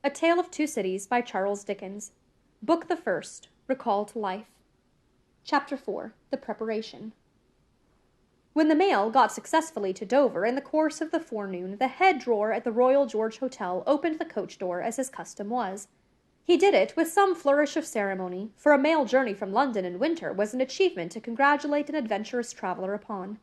A Tale of Two Cities by Charles Dickens. Book the First, Recall to Life. Chapter 4. The Preparation. When the mail got successfully to Dover in the course of the forenoon, the head drawer at the Royal George Hotel opened the coach door as his custom was. He did it with some flourish of ceremony, for a mail journey from London in winter was an achievement to congratulate an adventurous traveller upon.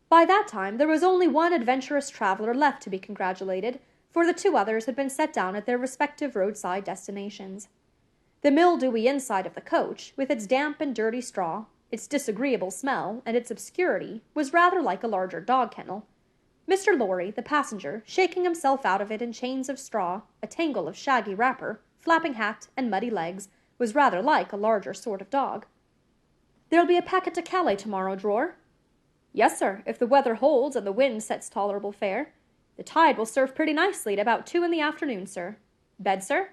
By that time there was only one adventurous traveller left to be congratulated, for the two others had been set down at their respective roadside destinations. The mildewy inside of the coach, with its damp and dirty straw, its disagreeable smell, and its obscurity, was rather like a larger dog-kennel. Mr. Lorry, the passenger, shaking himself out of it in chains of straw, a tangle of shaggy wrapper, flapping hat, and muddy legs, was rather like a larger sort of dog. "There'll be a packet to Calais tomorrow, drawer?" "Yes, sir, if the weather holds and the wind sets tolerable fair. The tide will serve pretty nicely at about 2 in the afternoon, sir. Bed, sir?"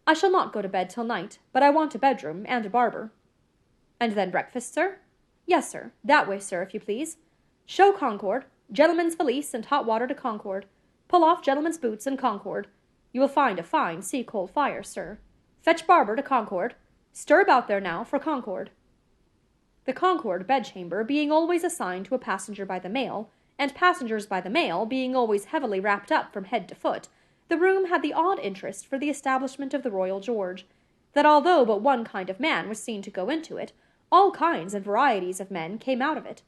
"I shall not go to bed till night, but I want a bedroom and a barber." "And then breakfast, sir?" "Yes, sir. That way, sir, if you please. Show Concord. Gentleman's valise and hot water to Concord. Pull off gentleman's boots and Concord. You will find a fine sea-coal fire, sir. Fetch barber to Concord. Stir about there now for Concord." The Concord bedchamber being always assigned to a passenger by the mail, and passengers by the mail being always heavily wrapped up from head to foot, the room had the odd interest for the establishment of the Royal George, that although but one kind of man was seen to go into it, all kinds and varieties of men came out of it.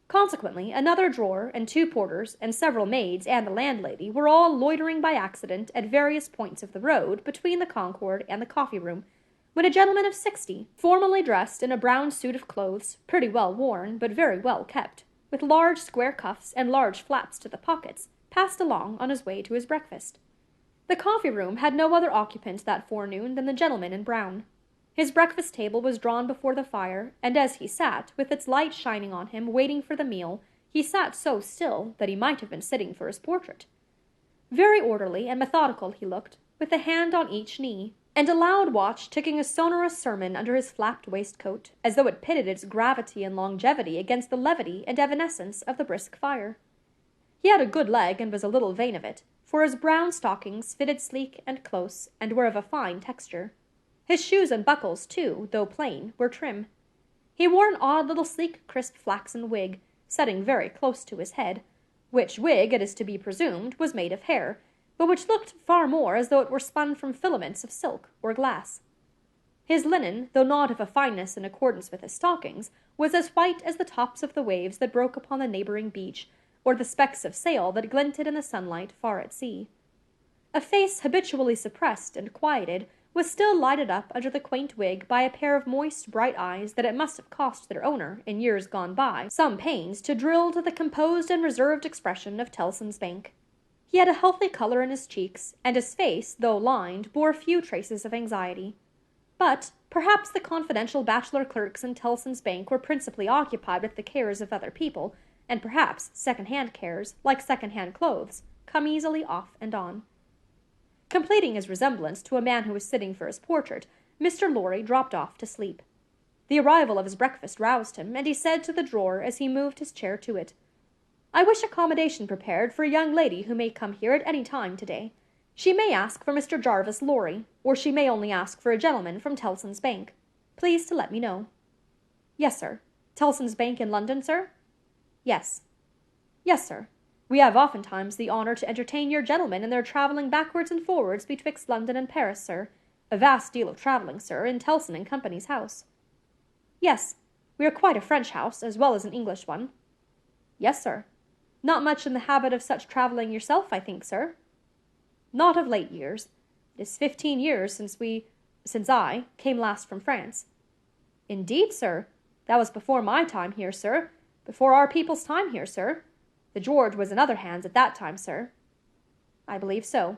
Consequently, another drawer, and 2 porters, and several maids, and the landlady were all loitering by accident at various points of the road between the Concord and the coffee-room, when a gentleman of 60, formally dressed in a brown suit of clothes, pretty well worn, but very well kept, with large square cuffs and large flaps to the pockets, passed along on his way to his breakfast. The coffee-room had no other occupant that forenoon than the gentleman in brown. His breakfast table was drawn before the fire, and as he sat, with its light shining on him, waiting for the meal, he sat so still that he might have been sitting for his portrait. Very orderly and methodical he looked, with a hand on each knee, and a loud watch ticking a sonorous sermon under his flapped waistcoat, as though it pitted its gravity and longevity against the levity and evanescence of the brisk fire. He had a good leg, and was a little vain of it, for his brown stockings fitted sleek and close, and were of a fine texture. His shoes and buckles, too, though plain, were trim. He wore an odd little sleek crisp flaxen wig, setting very close to his head, which wig, it is to be presumed, was made of hair, but which looked far more as though it were spun from filaments of silk or glass. His linen, though not of a fineness in accordance with his stockings, was as white as the tops of the waves that broke upon the neighboring beach, or the specks of sail that glinted in the sunlight far at sea. A face habitually suppressed and quieted was still lighted up under the quaint wig by a pair of moist, bright eyes that it must have cost their owner, in years gone by, some pains to drill to the composed and reserved expression of Tellson's Bank. He had a healthy color in his cheeks, and his face, though lined, bore few traces of anxiety. But perhaps the confidential bachelor clerks in Tellson's Bank were principally occupied with the cares of other people, and perhaps second-hand cares, like second-hand clothes, come easily off and on. Completing his resemblance to a man who was sitting for his portrait, Mr. Lorry dropped off to sleep. The arrival of his breakfast roused him, and he said to the drawer as he moved his chair to it, "I wish accommodation prepared for a young lady who may come here at any time to-day. She may ask for Mr. Jarvis Lorry, or she may only ask for a gentleman from Tellson's Bank. Please to let me know." "Yes, sir. Tellson's Bank in London, sir?" "Yes." "Yes, sir. We have oftentimes the honour to entertain your gentlemen in their travelling backwards and forwards betwixt London and Paris, sir. A vast deal of travelling, sir, in Tellson and Company's house." "Yes. We are quite a French house, as well as an English one." "Yes, sir. Not much in the habit of such travelling yourself, I think, sir?" "Not of late years. It is 15 years since I came last from France." "Indeed, sir? That was before my time here, sir. Before our people's time here, sir. The George was in other hands at that time, sir." "I believe so.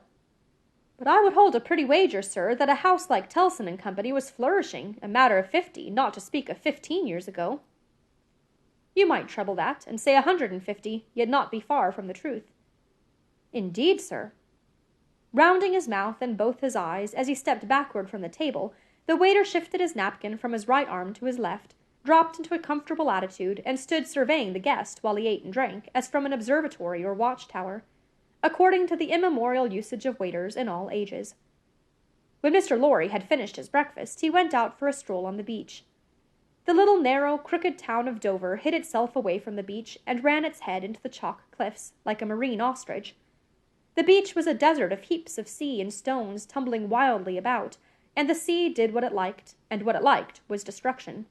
But I would hold a pretty wager, sir, that a house like Tellson and Company was flourishing a matter of 50, not to speak of 15 years ago." "You might treble that, and say 150, yet not be far from the truth." "Indeed, sir." Rounding his mouth and both his eyes, as he stepped backward from the table, the waiter shifted his napkin from his right arm to his left, dropped into a comfortable attitude, and stood surveying the guest while he ate and drank, as from an observatory or watch-tower. according to the immemorial usage of waiters in all ages. When Mr. Lorry had finished his breakfast, he went out for a stroll on the beach. The little narrow, crooked town of Dover hid itself away from the beach and ran its head into the chalk cliffs, like a marine ostrich. The beach was a desert of heaps of sea and stones tumbling wildly about, and the sea did what it liked, and what it liked was destruction.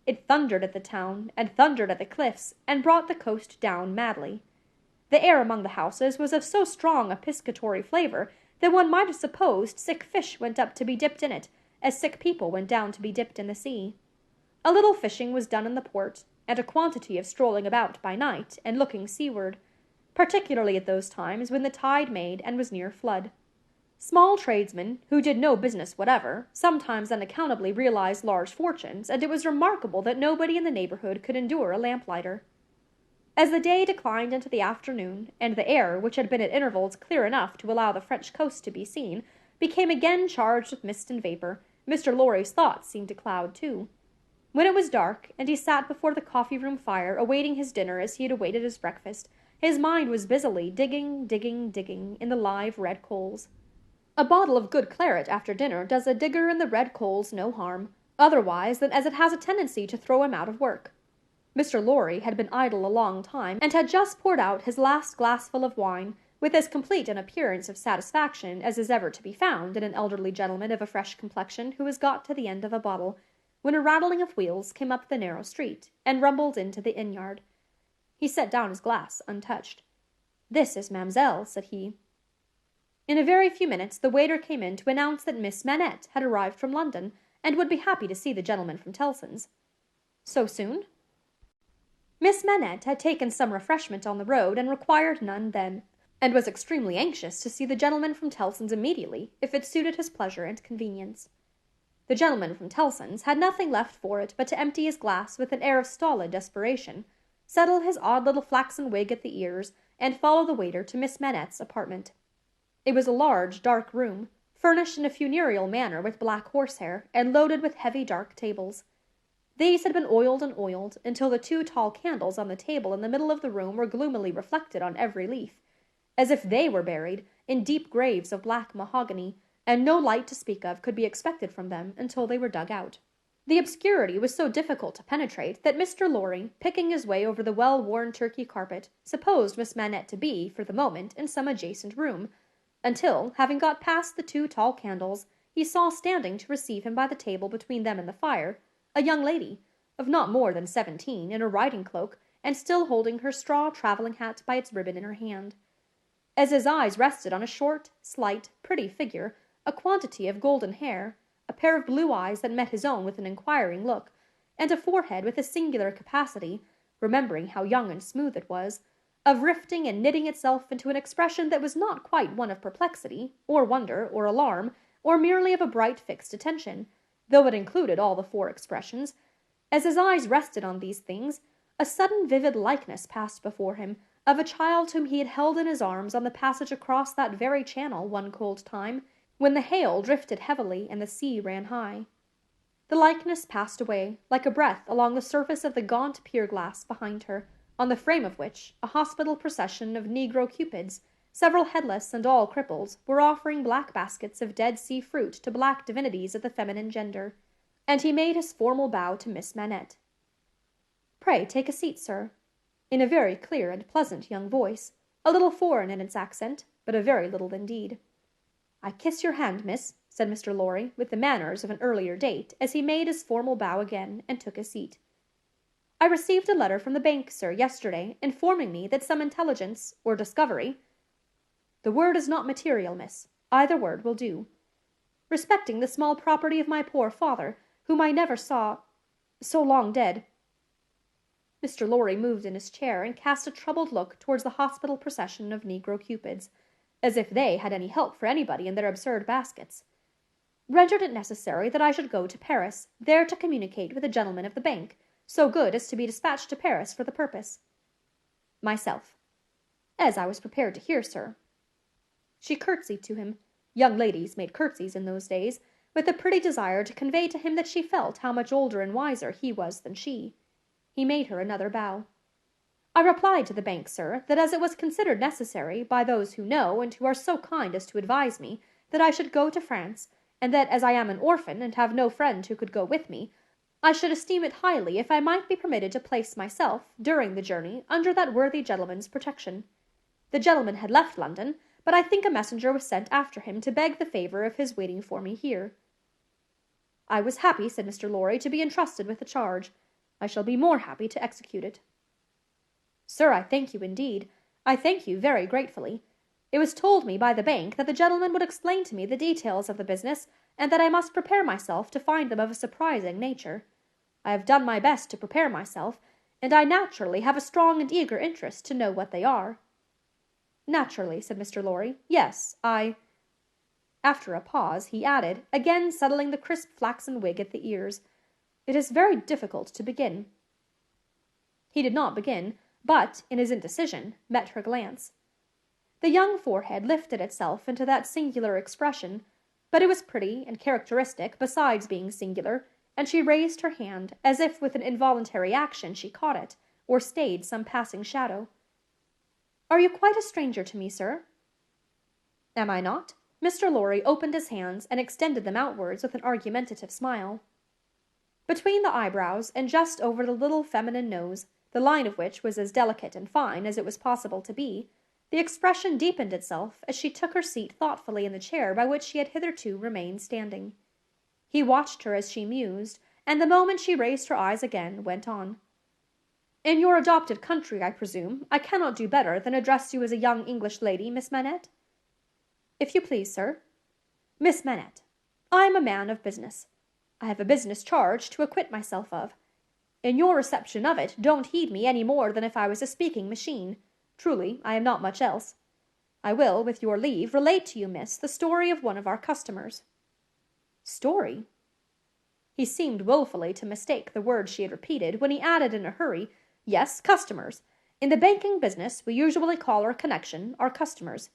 It thundered at the town, and thundered at the cliffs, and brought the coast down madly. The air among the houses was of so strong a piscatory flavor that one might have supposed sick fish went up to be dipped in it, as sick people went down to be dipped in the sea. A little fishing was done in the port, and a quantity of strolling about by night and looking seaward, particularly at those times when the tide made and was near flood. Small tradesmen, who did no business whatever, sometimes unaccountably realized large fortunes, and it was remarkable that nobody in the neighborhood could endure a lamplighter. As the day declined into the afternoon, and the air, which had been at intervals clear enough to allow the French coast to be seen, became again charged with mist and vapor, Mr. Lorry's thoughts seemed to cloud too. When it was dark, and he sat before the coffee-room fire awaiting his dinner as he had awaited his breakfast, his mind was busily digging in the live red coals. A bottle of good claret after dinner does a digger in the red coals no harm, otherwise than as it has a tendency to throw him out of work. Mr. Lorry had been idle a long time, and had just poured out his last glassful of wine, with as complete an appearance of satisfaction as is ever to be found in an elderly gentleman of a fresh complexion who has got to the end of a bottle, when a rattling of wheels came up the narrow street, and rumbled into the inn-yard. He set down his glass, untouched. "This is Mamselle," said he. In a very few minutes the waiter came in to announce that Miss Manette had arrived from London, and would be happy to see the gentleman from Tellson's. So soon? Miss Manette had taken some refreshment on the road, and required none then, and was extremely anxious to see the gentleman from Tellson's immediately, if it suited his pleasure and convenience. The gentleman from Tellson's had nothing left for it but to empty his glass with an air of stolid desperation, settle his odd little flaxen wig at the ears, and follow the waiter to Miss Manette's apartment. It was a large, dark room, furnished in a funereal manner with black horsehair, and loaded with heavy, dark tables. These had been oiled and oiled, until the 2 tall candles on the table in the middle of the room were gloomily reflected on every leaf, as if they were buried in deep graves of black mahogany, and no light to speak of could be expected from them until they were dug out. The obscurity was so difficult to penetrate that Mr. Lorry, picking his way over the well-worn Turkey carpet, supposed Miss Manette to be, for the moment, in some adjacent room, until, having got past the 2 tall candles, he saw standing to receive him by the table between them and the fire, a young lady, of not more than 17, in a riding-cloak, and still holding her straw travelling hat by its ribbon in her hand. As his eyes rested on a short, slight, pretty figure, a quantity of golden hair, a pair of blue eyes that met his own with an inquiring look, and a forehead with a singular capacity, remembering how young and smooth it was, of rifting and knitting itself into an expression that was not quite one of perplexity, or wonder, or alarm, or merely of a bright fixed attention, though it included all the 4 expressions. As his eyes rested on these things, a sudden vivid likeness passed before him, of a child whom he had held in his arms on the passage across that very channel one cold time, when the hail drifted heavily and the sea ran high. The likeness passed away, like a breath, along the surface of the gaunt pier-glass behind her, on the frame of which a hospital procession of negro cupids, several headless and all crippled, were offering black baskets of Dead Sea fruit to black divinities of the feminine gender, and he made his formal bow to Miss Manette. "Pray take a seat, sir," in a very clear and pleasant young voice, a little foreign in its accent, but a very little indeed. "I kiss your hand, miss," said Mr. Lorry, with the manners of an earlier date, as he made his formal bow again, and took a seat. "I received a letter from the bank, sir, yesterday, informing me that some intelligence, or discovery—" "The word is not material, miss. Either word will do." "Respecting the small property of my poor father, whom I never saw, so long dead." Mr. Lorry moved in his chair, and cast a troubled look towards the hospital procession of negro cupids, as if they had any help for anybody in their absurd baskets. "Rendered it necessary that I should go to Paris, there to communicate with a gentleman of the bank, so good as to be dispatched to Paris for the purpose." "Myself." "As I was prepared to hear, sir." She curtsied to him. Young ladies made curtsies in those days, with a pretty desire to convey to him that she felt how much older and wiser he was than she. He made her another bow. I replied to the bank, sir, that as it was considered necessary, by those who know and who are so kind as to advise me, that I should go to France, and that as I am an orphan, and have no friend who could go with me, I should esteem it highly if I might be permitted to place myself, during the journey, under that worthy gentleman's protection. The gentleman had left London, but I think a messenger was sent after him to beg the favour of his waiting for me here. I was happy, said Mr. Lorry, to be entrusted with the charge. I shall be more happy to execute it. Sir, I thank you indeed. I thank you very gratefully. It was told me by the bank that the gentleman would explain to me the details of the business, and that I must prepare myself to find them of a surprising nature. I have done my best to prepare myself, and I naturally have a strong and eager interest to know what they are. Naturally, said Mr. Lorry. Yes, After a pause, he added, again settling the crisp flaxen wig at the ears, it is very difficult to begin. He did not begin, but, in his indecision, met her glance. The young forehead lifted itself into that singular expression, but it was pretty and characteristic besides being singular, and she raised her hand, as if with an involuntary action she caught it, or stayed some passing shadow. Are you quite a stranger to me, sir? Am I not? Mr. Lorry opened his hands and extended them outwards with an argumentative smile. Between the eyebrows, and just over the little feminine nose, the line of which was as delicate and fine as it was possible to be, the expression deepened itself as she took her seat thoughtfully in the chair by which she had hitherto remained standing. He watched her as she mused, and the moment she raised her eyes again, went on. In your adopted country, I presume, I cannot do better than address you as a young English lady, Miss Manette? If you please, sir. Miss Manette, I am a man of business. I have a business charge to acquit myself of. In your reception of it, don't heed me any more than if I was a speaking machine. Truly, I am not much else. I will, with your leave, relate to you, miss, the story of one of our customers. Story? He seemed wilfully to mistake the word she had repeated, when he added in a hurry, yes, customers. In the banking business, we usually call our connection our customers.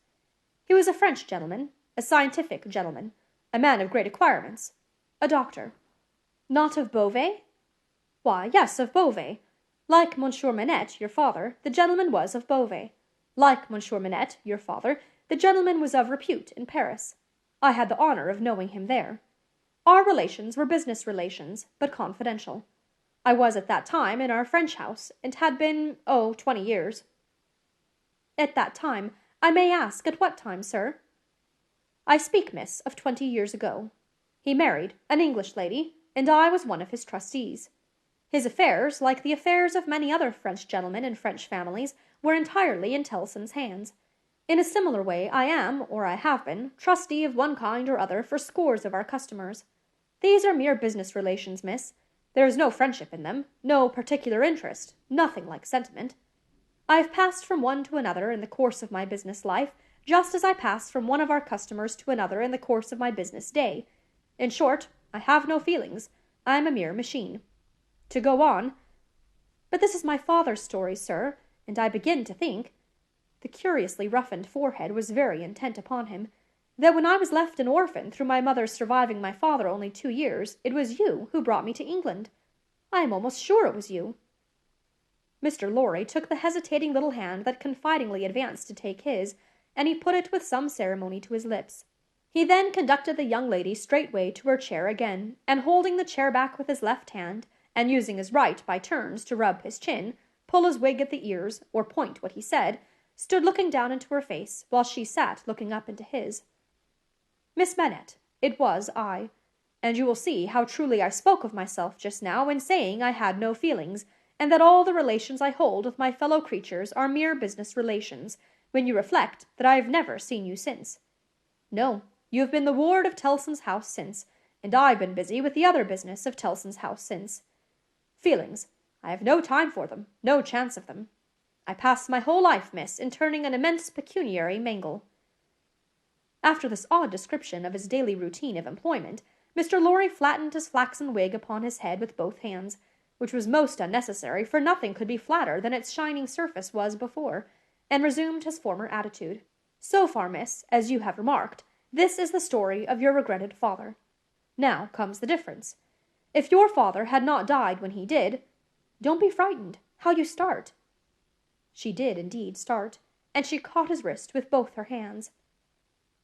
He was a French gentleman, a scientific gentleman, a man of great acquirements, a doctor. Not of Beauvais? Why, yes, of Beauvais. Like Monsieur Manette, your father, the gentleman was of Beauvais. Like Monsieur Manette, your father, the gentleman was of repute in Paris. I had the honour of knowing him there. Our relations were business relations, but confidential. I was at that time in our French house, and had been, 20 years. At that time, I may ask at what time, sir? I speak, miss, of 20 years ago. He married an English lady, and I was one of his trustees. His affairs, like the affairs of many other French gentlemen in French families, were entirely in Tellson's hands. In a similar way I am, or I have been, trustee of one kind or other for scores of our customers. These are mere business relations, miss. There is no friendship in them, no particular interest, nothing like sentiment. I have passed from one to another in the course of my business life, just as I pass from one of our customers to another in the course of my business day. In short, I have no feelings. I am a mere machine. To go on, but this is my father's story, sir, and I begin to think, the curiously roughened forehead was very intent upon him, that when I was left an orphan through my mother's surviving my father only 2 years, it was you who brought me to England. I am almost sure it was you. Mr. Lorry took the hesitating little hand that confidingly advanced to take his, and he put it with some ceremony to his lips. He then conducted the young lady straightway to her chair again, and holding the chair back with his left hand, and using his right by turns to rub his chin, pull his wig at the ears, or point what he said, stood looking down into her face, while she sat looking up into his. Miss Manette, it was I, and you will see how truly I spoke of myself just now in saying I had no feelings, and that all the relations I hold with my fellow creatures are mere business relations, when you reflect that I have never seen you since. No, you have been the ward of Tellson's house since, and I've been busy with the other business of Tellson's house since. Feelings, I have no time for them, no chance of them. I pass my whole life, miss, in turning an immense pecuniary mangle. After this odd description of his daily routine of employment, Mr. Lorry flattened his flaxen wig upon his head with both hands, which was most unnecessary, for nothing could be flatter than its shining surface was before, and resumed his former attitude. So far, miss, as you have remarked, this is the story of your regretted father. Now comes the difference. If your father had not died when he did— Don't be frightened. How you start! She did indeed start, and she caught his wrist with both her hands.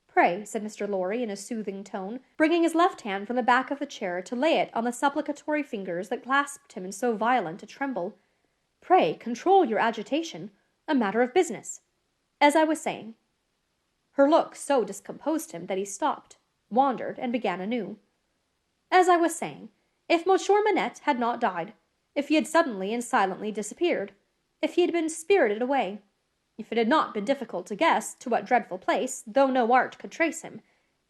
"Pray," said Mr. Lorry, in a soothing tone, bringing his left hand from the back of the chair to lay it on the supplicatory fingers that clasped him in so violent a tremble, "pray control your agitation. A matter of business. As I was saying—" Her look so discomposed him that he stopped, wandered, and began anew. "As I was saying, if Monsieur Manette had not died, if he had suddenly and silently disappeared, if he had been spirited away, if it had not been difficult to guess to what dreadful place, though no art could trace him,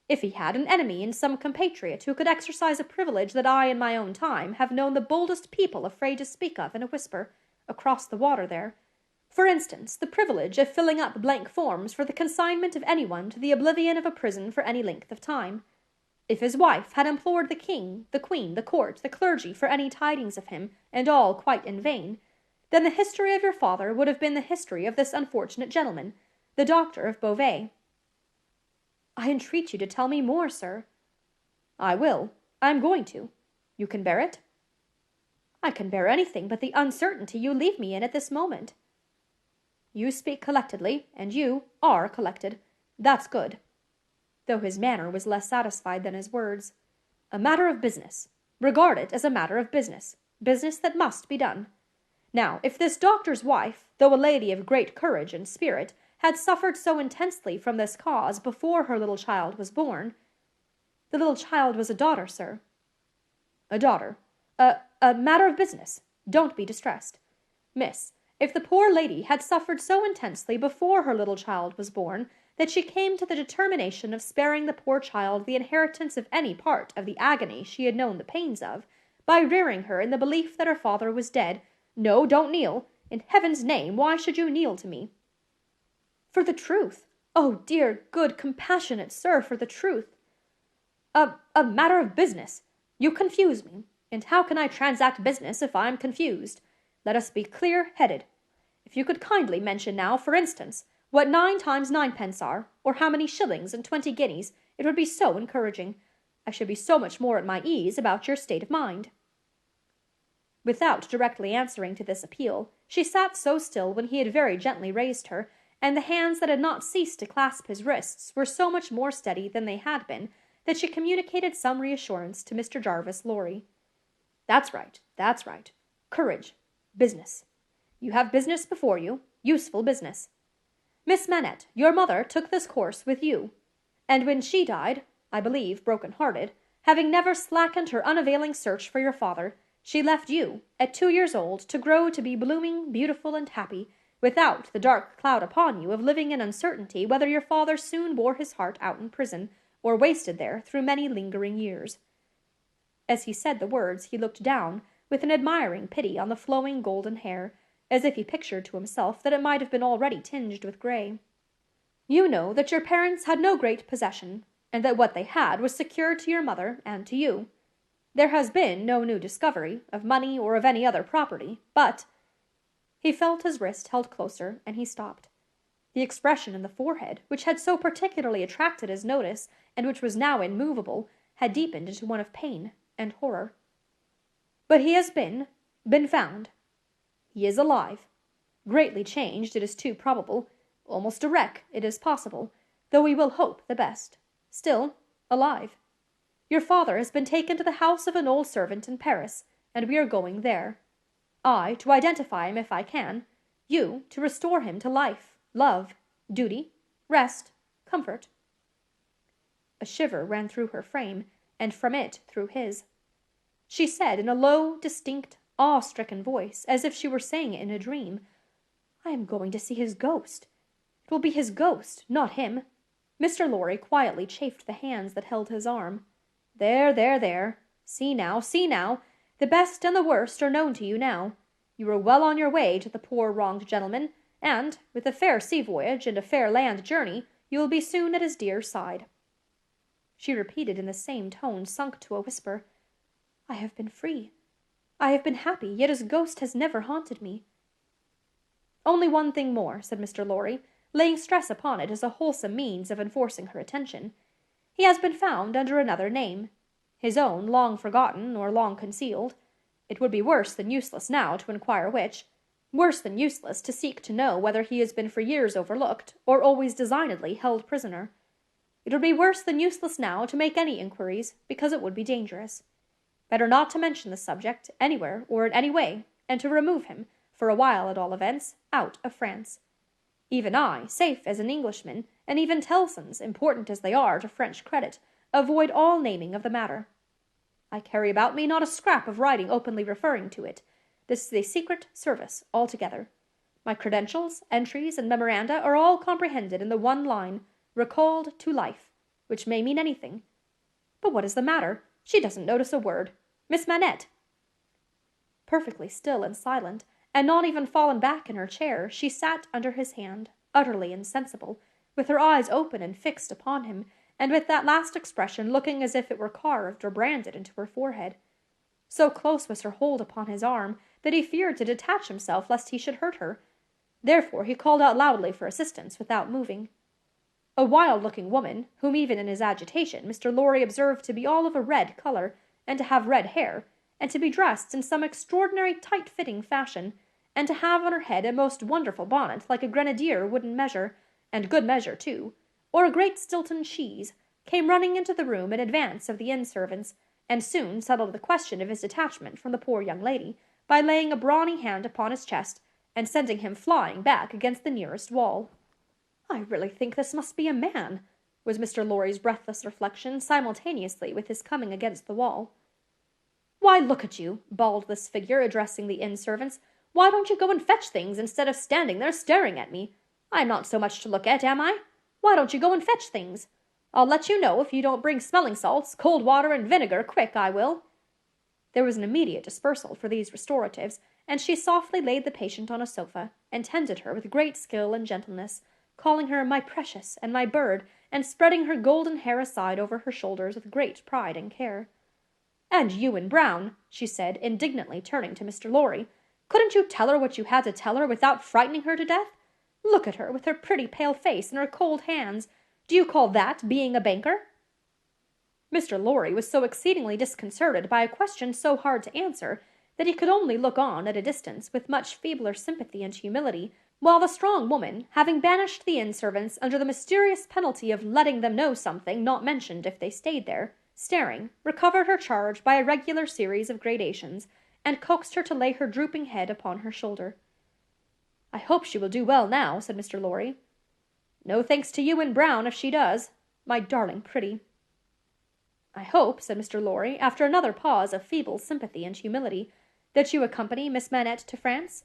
if he had an enemy in some compatriot who could exercise a privilege that I in my own time have known the boldest people afraid to speak of in a whisper, across the water there, for instance, the privilege of filling up blank forms for the consignment of anyone to the oblivion of a prison for any length of time, if his wife had implored the king, the queen, the court, the clergy for any tidings of him, and all quite in vain, then the history of your father would have been the history of this unfortunate gentleman, the doctor of Beauvais." "I entreat you to tell me more, sir." "I will. I am going to. You can bear it?" "I can bear anything but the uncertainty you leave me in at this moment." "You speak collectedly, and you are collected. That's good." Though his manner was less satisfied than his words. "A matter of business. Regard it as a matter of business. Business that must be done. Now, if this doctor's wife, though a lady of great courage and spirit, had suffered so intensely from this cause before her little child was born—" "The little child was a daughter, sir." "A daughter. A matter of business. Don't be distressed. Miss, if the poor lady had suffered so intensely before her little child was born that she came to the determination of sparing the poor child the inheritance of any part of the agony she had known the pains of, by rearing her in the belief that her father was dead— No, don't kneel. In heaven's name, why should you kneel to me?" "For the truth. Oh, dear, good, compassionate sir, for the truth." A matter of business. You confuse me. And how can I transact business if I am confused? Let us be clear-headed. If you could kindly mention now, for instance, what 9 times 9 are, or how many shillings and 20 guineas, it would be so encouraging. I should be so much more at my ease about your state of mind." Without directly answering to this appeal, she sat so still when he had very gently raised her, and the hands that had not ceased to clasp his wrists were so much more steady than they had been, that she communicated some reassurance to Mr. Jarvis Lorry. "That's right, that's right. Courage. Business. You have business before you, useful business. Miss Manette, your mother took this course with you, and when she died, I believe broken-hearted, having never slackened her unavailing search for your father, she left you, at 2 years old, to grow to be blooming, beautiful, and happy, without the dark cloud upon you of living in uncertainty whether your father soon bore his heart out in prison, or wasted there through many lingering years." As he said the words, he looked down, with an admiring pity, on the flowing golden hair, as if he pictured to himself that it might have been already tinged with grey. "You know that your parents had no great possession, and that what they had was secured to your mother and to you. There has been no new discovery, of money or of any other property, but—" He felt his wrist held closer, and he stopped. The expression in the forehead, which had so particularly attracted his notice, and which was now immovable, had deepened into one of pain and horror. "But he has been found. He is alive. Greatly changed, it is too probable. Almost a wreck, it is possible, though we will hope the best. Still alive. Your father has been taken to the house of an old servant in Paris, and we are going there. I, to identify him if I can; you, to restore him to life, love, duty, rest, comfort." A shiver ran through her frame, and from it through his. She said in a low, distinct, awe-stricken voice, as if she were saying it in a dream, "I am going to see his ghost. It will be his ghost, not him." Mr. Lorry quietly chafed the hands that held his arm. "There, there, there. See now, see now. The best and the worst are known to you now. You are well on your way to the poor wronged gentleman, and, with a fair sea voyage and a fair land journey, you will be soon at his dear side." She repeated in the same tone, sunk to a whisper, "I have been free. I have been happy, yet his ghost has never haunted me." "Only one thing more," said Mr. Lorry, laying stress upon it as a wholesome means of enforcing her attention. "He has been found under another name. His own long forgotten or long concealed. It would be worse than useless now to inquire which. worse than useless to seek to know whether he has been for years overlooked, or always designedly held prisoner. It would be worse than useless now to make any inquiries, because it would be dangerous. Better not to mention the subject, anywhere or in any way, and to remove him, for a while at all events, out of France. Even I, safe as an Englishman, and even Tellson's, important as they are to French credit, avoid all naming of the matter. I carry about me not a scrap of writing openly referring to it. This is a secret service altogether. My credentials, entries, and memoranda are all comprehended in the one line, recalled to life, which may mean anything. But what is the matter? She doesn't notice a word. Miss Manette. Perfectly still and silent, and not even fallen back in her chair, she sat under his hand, utterly insensible, with her eyes open and fixed upon him, and with that last expression looking as if it were carved or branded into her forehead. So close was her hold upon his arm that he feared to detach himself lest he should hurt her. Therefore he called out loudly for assistance without moving. A wild-looking woman, whom even in his agitation Mr. Lorry observed to be all of a red color, and to have red hair, and to be dressed in some extraordinary tight-fitting fashion, and to have on her head a most wonderful bonnet like a grenadier wooden measure, and good measure too, or a great Stilton cheese, came running into the room in advance of the inn-servants, and soon settled the question of his detachment from the poor young lady, by laying a brawny hand upon his chest, and sending him flying back against the nearest wall. "I really think this must be a man," was Mr. Lorry's breathless reflection, simultaneously with his coming against the wall. "Why, look at you," bawled this figure, addressing the inn-servants. "Why don't you go and fetch things, instead of standing there staring at me? I am not so much to look at, am I? Why don't you go and fetch things? I'll let you know if you don't bring smelling salts, cold water, and vinegar, quick, I will." There was an immediate dispersal for these restoratives, and she softly laid the patient on a sofa, and tended her with great skill and gentleness, calling her "my precious" and "my bird," and spreading her golden hair aside over her shoulders with great pride and care. "And you and Brown," she said, indignantly turning to Mr. Lorry, "couldn't you tell her what you had to tell her without frightening her to death? Look at her, with her pretty pale face and her cold hands. Do you call that being a banker?" Mr. Lorry was so exceedingly disconcerted by a question so hard to answer that he could only look on at a distance with much feebler sympathy and humility, while the strong woman, having banished the inn-servants under the mysterious penalty of letting them know something not mentioned if they stayed there, staring, recovered her charge by a regular series of gradations, and coaxed her to lay her drooping head upon her shoulder. "I hope she will do well now," said Mr. Lorry. "No thanks to you and Brown if she does. My darling pretty." "I hope," said Mr. Lorry, after another pause of feeble sympathy and humility, "that you accompany Miss Manette to France?"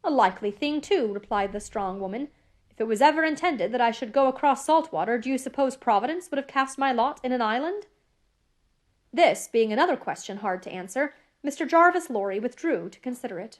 "A likely thing, too," replied the strong woman. "If it was ever intended that I should go across salt water, do you suppose Providence would have cast my lot in an island?" This being another question hard to answer, Mr. Jarvis Lorry withdrew to consider it.